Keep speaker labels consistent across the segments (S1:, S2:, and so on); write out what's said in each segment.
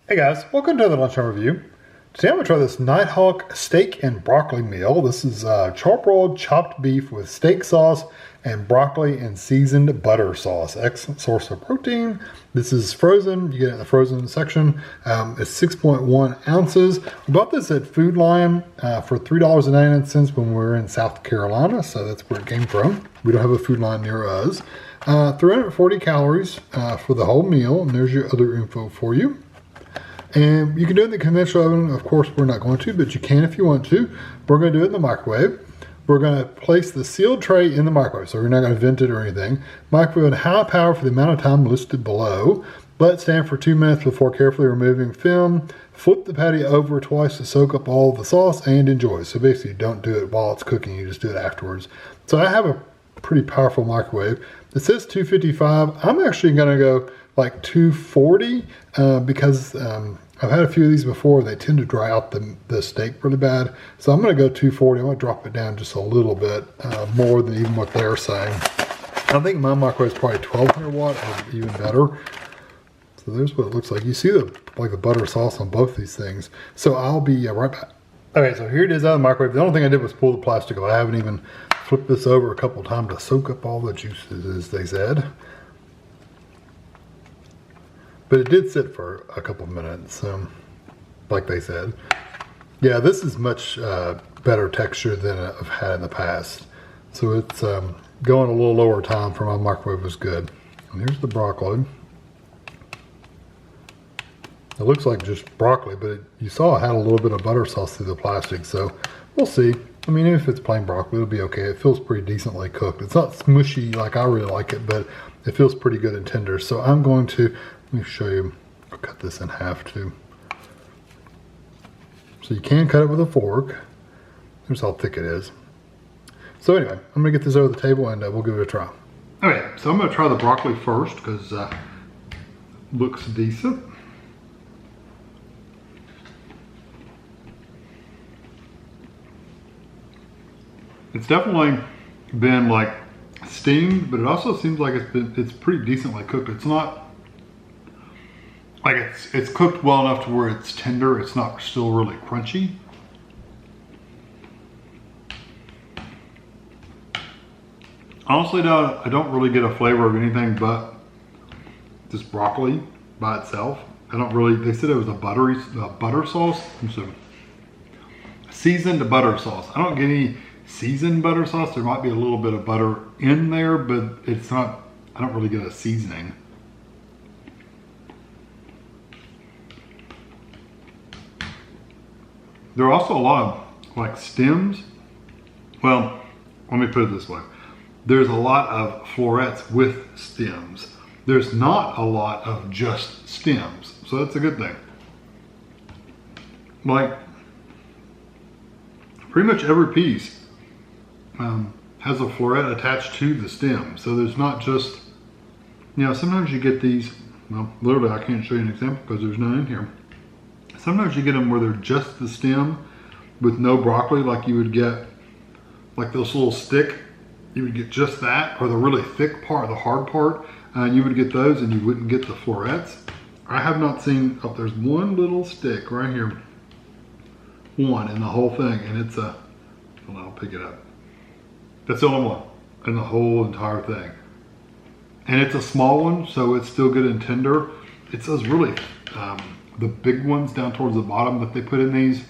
S1: Hey guys, welcome to the Lunchtime Review. Today I'm going to try this Nighthawk steak and broccoli meal. This is charbroiled chopped beef with steak sauce and broccoli and seasoned butter sauce. Excellent source of protein. This is frozen. You get it in the frozen section. It's 6.1 ounces. We bought this at Food Lion for $3.99 when we were in South Carolina, so that's where it came from. We don't have a Food Lion near us. 340 calories for the whole meal, and there's your other info for you. And you can do it in the conventional oven. Of course, we're not going to, but you can if you want to. We're going to do it in the microwave. We're going to place the sealed tray in the microwave, so we're not going to vent it or anything. Microwave at high power for the amount of time listed below. Let it stand for 2 minutes before carefully removing film. Flip the patty over twice to soak up all the sauce and enjoy. So basically, don't do it while it's cooking. You just do it afterwards. So I have a pretty powerful microwave. It says 255. I'm actually going to go like 240 because I've had a few of these before. They tend to dry out the steak really bad. So I'm going to go 240. I'm going to drop it down just a little bit more than even what they're saying. I think my microwave is probably 1200 watt or even better. So there's what it looks like. You see the butter sauce on both these things. So I'll be right back. Okay, so here it is out of the microwave. The only thing I did was pull the plastic off. I haven't even flipped this over a couple of times to soak up all the juices, as they said. But it did sit for a couple of minutes, like they said. Yeah, this is much better texture than I've had in the past. So it's going a little lower time for my microwave was good. And here's the broccoli. It looks like just broccoli, but you saw it had a little bit of butter sauce through the plastic, so we'll see. I mean, if it's plain broccoli, it'll be okay. It feels pretty decently cooked. It's not smushy like I really like it, but it feels pretty good and tender. So I'm going to, let me show you, I'll cut this in half too. So you can cut it with a fork. Here's how thick it is. So anyway, I'm gonna get this over the table and we'll give it a try. Okay, so I'm gonna try the broccoli first because it looks decent. It's definitely been like steamed, but it also seems like it's pretty decently cooked. It's not like it's cooked well enough to where it's tender. It's not still really crunchy. Honestly, though, I don't really get a flavor of anything but this broccoli by itself. I don't really. They said it was a butter sauce. So seasoned butter sauce. I don't get any seasoned butter sauce. There might be a little bit of butter in there, but it's not. I don't really get a seasoning. There are also a lot of like stems. Well, let me put it this way. There's a lot of florets with stems. There's not a lot of just stems. So that's a good thing. Like pretty much every piece has a floret attached to the stem. So there's not just, you know, sometimes you get these, well, literally I can't show you an example because there's none in here. Sometimes you get them where they're just the stem with no broccoli, like you would get, like this little stick, you would get just that, or the really thick part, the hard part, you would get those and you wouldn't get the florets. I have not seen, oh, there's one little stick right here, one in the whole thing, and it's a, hold on, I'll pick it up. That's the only one in the whole entire thing. And it's a small one, so it's still good and tender. It's those really, the big ones down towards the bottom that they put in these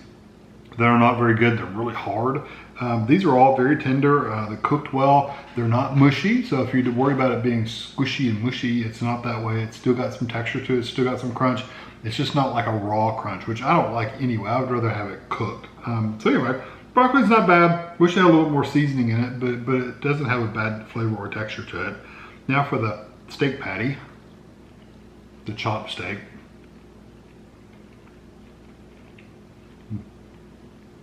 S1: that are not very good. They're really hard. These are all very tender. They're cooked well. They're not mushy. So if you worry about it being squishy and mushy, it's not that way. It's still got some texture to it. It's still got some crunch. It's just not like a raw crunch, which I don't like anyway. I would rather have it cooked. So anyway, broccoli's not bad. Wish it had a little more seasoning in it, but it doesn't have a bad flavor or texture to it. Now for the steak patty, the chopped steak.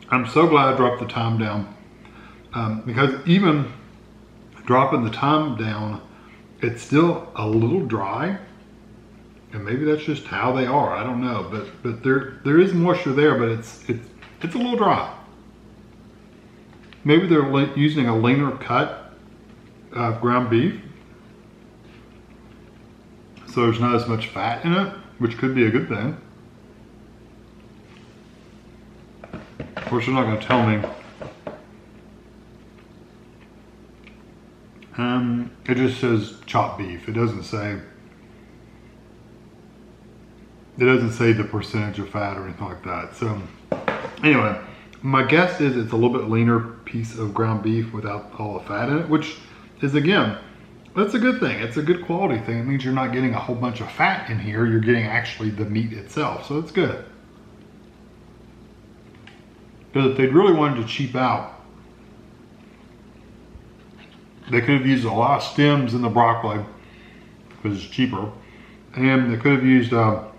S1: I'm so glad I dropped the time down because even dropping the time down, it's still a little dry, and maybe that's just how they are. I don't know, but there is moisture there, but it's a little dry. Maybe they're using a leaner cut of ground beef, so there's not as much fat in it, which could be a good thing. Of course, they're not going to tell me. It just says chopped beef. It doesn't say the percentage of fat or anything like that. So anyway, my guess is it's a little bit leaner piece of ground beef without all the fat in it, which is, again, that's a good thing. It's a good quality thing. It means you're not getting a whole bunch of fat in here. You're getting actually the meat itself. So it's good. Because if they'd really wanted to cheap out, they could have used a lot of stems in the broccoli because it's cheaper. And they could have used a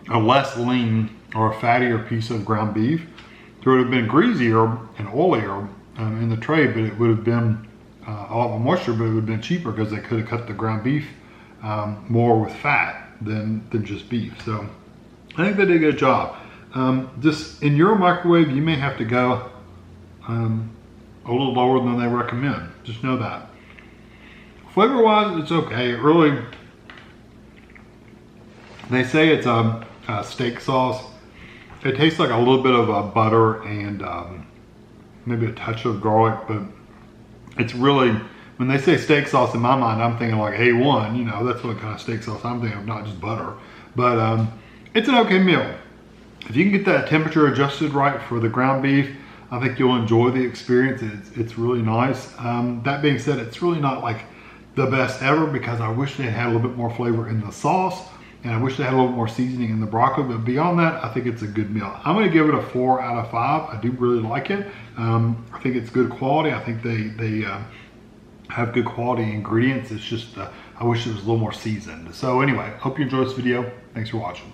S1: less lean or a fattier piece of ground beef. It would have been greasier and oilier in the tray, but it would have been a lot more moisture, but it would have been cheaper because they could have cut the ground beef more with fat than just beef. So I think they did a good job. Just in your microwave, you may have to go a little lower than they recommend. Just know that. Flavor-wise, it's okay. It really, they say it's a steak sauce. It tastes like a little bit of butter and maybe a touch of garlic, but it's really, when they say steak sauce, in my mind, I'm thinking like A1, you know, that's what kind of steak sauce I'm thinking of, not just butter. But it's an okay meal. If you can get that temperature adjusted right for the ground beef, I think you'll enjoy the experience. It's really nice. That being said, it's really not like the best ever because I wish they had a little bit more flavor in the sauce and I wish they had a little more seasoning in the broccoli, but beyond that, I think it's a good meal. I'm gonna give it a 4 out of 5. I do really like it. I think it's good quality. I think they have good quality ingredients. It's just, I wish it was a little more seasoned. So anyway, hope you enjoyed this video. Thanks for watching.